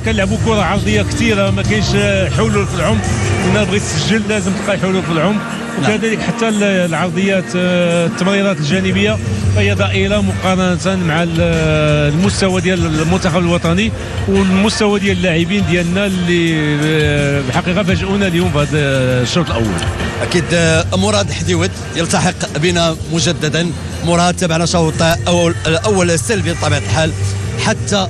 كنلعبوا كره عرضيه كثيره، ما كاينش حلول في العمق. كنا بغيت تسجل لازم تلقى حلول في العمق، وكذلك حتى العرضيات التمريرات الجانبيه فهي ضئيله مقارنه مع المستوى ديال المنتخب الوطني والمستوى ديال اللاعبين ديالنا اللي الحقيقه فاجئونا اليوم في هذا الشوط الاول. اكيد. مراد حديود يلتحق بنا مجددا. مراد تابعنا شوط الاول سلبي بطبيعه الحال، حتى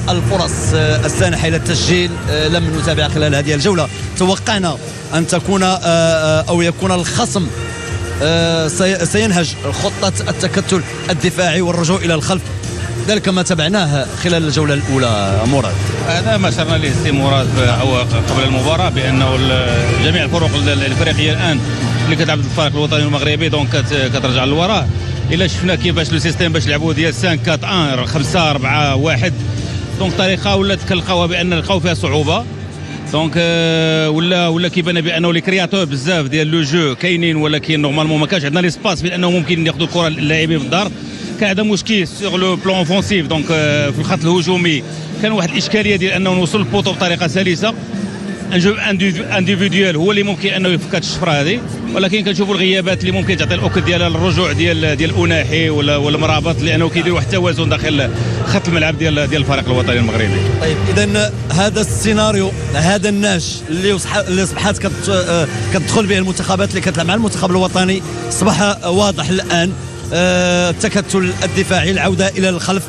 الفرص السانحه الى التسجيل لم نتابع خلال هذه الجوله. توقعنا ان تكون او يكون الخصم سينهج خطه التكتل الدفاعي والرجوع الى الخلف، ذلك ما تابعناه خلال الجوله الاولى. مراد، هذا ما شرنا له سي مراد قبل المباراه، بانه جميع الفرق الافريقيه الان اللي كتلعب الفريق الوطني المغربي دونك كترجع للوراء. الا شفنا كيفاش لو سيستيم باش لعبوا ديال 5 4 1 5 4 1 دونك طريقه ولات كنلقاوها بان لقاو فيها صعوبه. دونك ولا كيبان بانه لي كرياتور بزاف ديال لو جو كاينين، ولكن نورمالمون ما كانش عندنا لي سباس بانه ممكن ياخذوا الكره اللاعبين في الدار. كان عندنا مشكل سوغ لو بلون اوفونسيف، دونك في الخط الهجومي كان واحد الاشكاليه ديال انه نوصل البوطو بطريقه سلسه. ان جو انديفيديوال هو اللي ممكن انه يفك هذه الشفره هذه، ولكن كنشوفوا الغيابات اللي ممكن تعطي الاكد ديال الرجوع ديال أناحي ولا مرابط، لانه كيدير واحد التوازن داخل خط الملعب ديال الفريق الوطني المغربي. طيب اذا هذا السيناريو، هذا النهج اللي صبحت كتدخل به المنتخبات اللي كتلعب مع المنتخب الوطني صبح واضح الان. التكتل الدفاعي، العوده الى الخلف،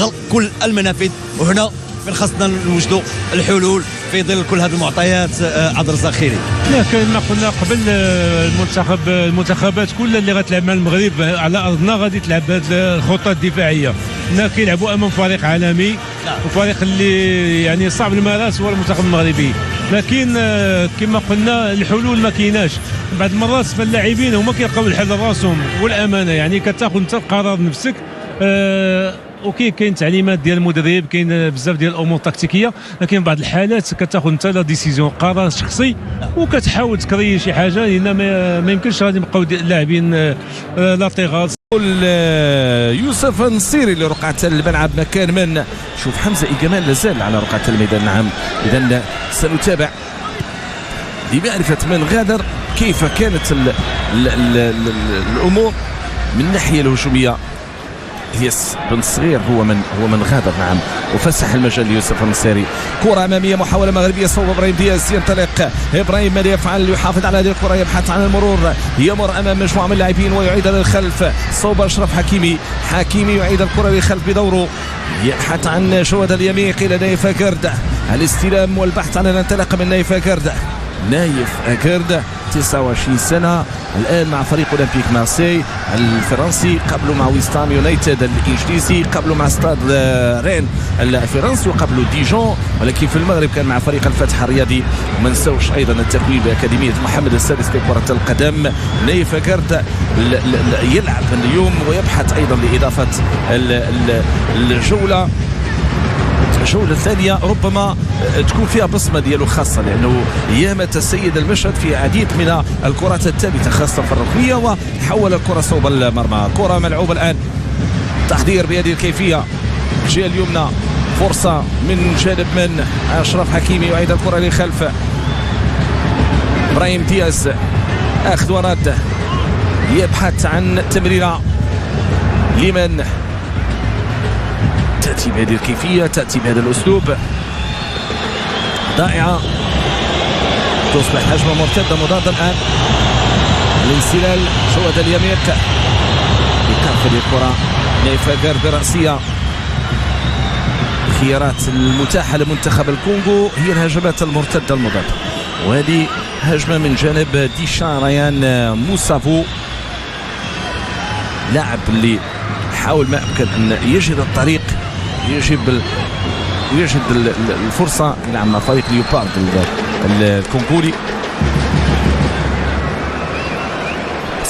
غلق كل المنافذ، وهنا من خاصنا نوجدوا الحلول في ظل كل هذه المعطيات. عبد الرزاق خيري، كما قلنا قبل، المنتخبات كلها اللي غتلعب مع المغرب على ارضنا غادي تلعب بهذه الخطه الدفاعيه. هنا كيلعبوا امام فريق عالمي وفريق اللي يعني صعب المراس هو المنتخب المغربي، لكن كما قلنا الحلول ما كايناش. بعض المرات فاللاعبين هما كيلقاو الحل لراسهم والامانه، يعني كتاخذ انت القرار بنفسك. اوكي، كاين تعليمات ديال المدرب، كاين بزاف ديال الامور التكتيكيه، لكن بعض الحالات كتاخذ انت لا ديسيزيون، قرار شخصي، وكتحاول تكري شي حاجه، لان ما يمكنش غادي نبقاو اللاعبين لاتيغال. يوسف النصيري اللي رقعة الملعب مكان من شوف حمزه إيجامان لازال على رقعة الميدان. نعم، اذا سنتابع لمعرفه من غادر كيف كانت الامور من الناحيه الهجوميه. يس بن صغير هو من غادر. نعم، وفسح المجال ليوسف النصيري. كرة أمامية، محاولة مغربية صوب إبراهيم دياز. ينطلق إبراهيم، ماذا يفعل؟ يحافظ على هذه الكرة، يبحث عن المرور، يمر أمام مجموعة من اللاعبين ويعيدها للخلف. صوب أشرف حكيمي يعيد الكرة للخلف بدوره، يبحث عن جواد اليميق إلى نايف أكرد. الاستلام والبحث عن الانطلاق من نايف أكرد 29 سنة الآن مع فريق أولمبيك مارسي الفرنسي، قبله مع ويستام يونايتد الإنجليزي، قبله مع ستاد رين الفرنسي، وقبله ديجون، ولكن في المغرب كان مع فريق الفتح الرياضي. وما نساوش أيضا التكوين بأكاديمية محمد السادس لكرة القدم. نايف أكرد يلعب اليوم ويبحث أيضا لإضافة الجولة الثانية ربما تكون فيها بصمة ديالو خاصة، لأنه ياما تسيد المشهد في عديد من الكرات الثابتة خاصة في الركنية، وحول الكرة صوب المرمى. كرة ملعوبة الآن، تحضير بهذه الكيفية، الجهة اليمنى، فرصة من جانب من أشرف حكيمي، يعيد الكرة للخلف. إبراهيم دياز أخذ ورد، يبحث عن تمريرة لمن تأتي بهذه الكيفية، تأتي بهذا الأسلوب، ضائعة، تصبح هجمة مرتدة مضادة الآن. الانسلال، جواد اليميق يكافئ الكرة، نايف أكرد برأسية. الخيارات المتاحة لمنتخب الكونغو هي الهجمات المرتدة المضادة، وهذه هجمة من جانب ديشان ريان موسافو، لاعب اللي حاول ما أمكن أن يجد الطريق، يجد الفرصة يلعب مع فريق ليوبارد الكونغولي.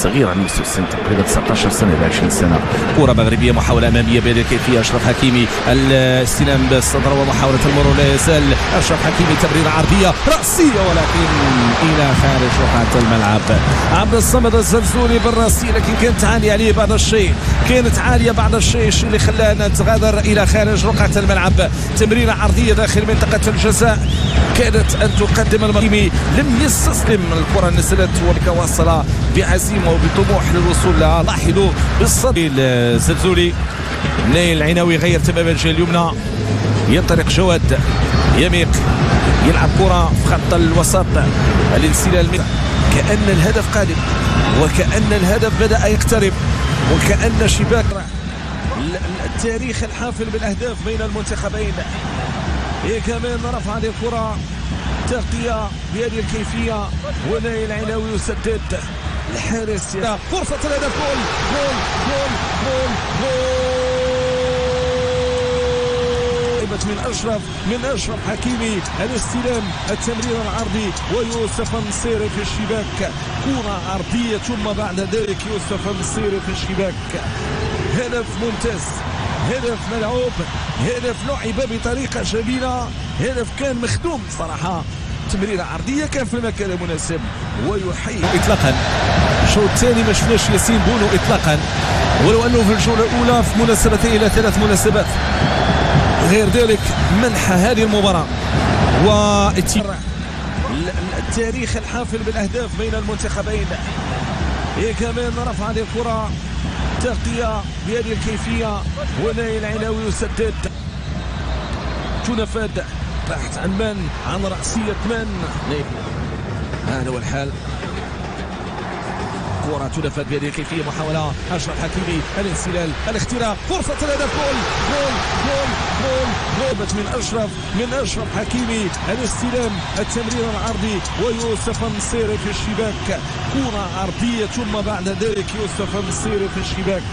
صغير على مستوى السن، تقريبا 19 سنه الى 20 سنه. كره مغربيه، محاوله اماميه بهذه الكيفيه. اشرف حكيمي الاستلام بالصدر ومحاوله المرور، لا يزال اشرف حكيمي تمريره عرضيه راسيه ولكن الى خارج رقعه الملعب. عبد الصمد الزلزولي بالراسيه لكن كانت عاليه عليه بعض الشيء، كانت عاليه بعض الشيء اللي خلانا نتغادر الى خارج رقعه الملعب. تمريره عرضيه داخل منطقه الجزاء كادت ان تقدم المغربي، لم يستسلم. الكره نزلت وواصل بعزيمه وبطموح للوصول لها. لاحظوا بالصدر الزلزولي. نايل العناوي غير تماما الجهه اليمنى، ينطلق جواد يميق يلعب كره في خط الوسط. الانسلال كأن الهدف قادم وكأن الهدف بدأ يقترب وكأن شباك التاريخ الحافل بالاهداف بين المنتخبين. هي كمان رفع هذه الكره، تغطيه بهذه الكيفيه ونايل العناوي يسدد. الحارس فرصه الهدف، جول جول جول جول جول من اشرف حكيمي. الاستلام، التمرير العرضي ويوسف النصيري في الشباك. كره عرضيه ثم بعد ذلك يوسف النصيري في الشباك. هدف ممتاز، هدف ملعوب، هدف لعب بطريقه جميله، هدف كان مخدوم صراحه. تمريره عرضيه كان في المكان المناسب ويحيي اطلاقا. الشوط الثاني ما شفناش ياسين بونو اطلاقا، ولو انه في الجوله الاولى في مناسبتين الى 3 مناسبات. غير ذلك منح هذه المباراه التاريخ الحافل بالاهداف بين المنتخبين. هي كمان رفع هذه الكره، تغطيه بهذه الكيفيه ونايل العناوي يسدد. تنفذ بحث عن من، عن رأسية من. هذا هو الحال. كرة تنفذ بهذه الكيفية، محاولة أشرف حكيمي، الانسلال، الاختراق، فرصة الهدف، جول جول جول جول جول من أشرف حكيمي. الاستلام، التمرير العرضي ويوسف النصيري في الشباك. كرة عرضية ثم بعد ذلك يوسف النصيري في الشباك.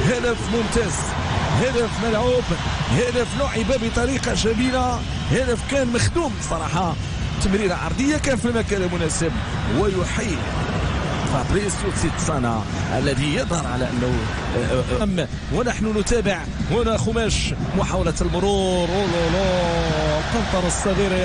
هدف ممتاز، هدف ملعوب، هدف لعب بطريقة جميلة، هدف كان مخدوم صراحة. تمريرة عرضية كان في المكان المناسب ويحيي فابريسيو تسيتسانا الذي يظهر على انه ونحن نتابع هنا خماش محاولة المرور. القنطرة الصغيرة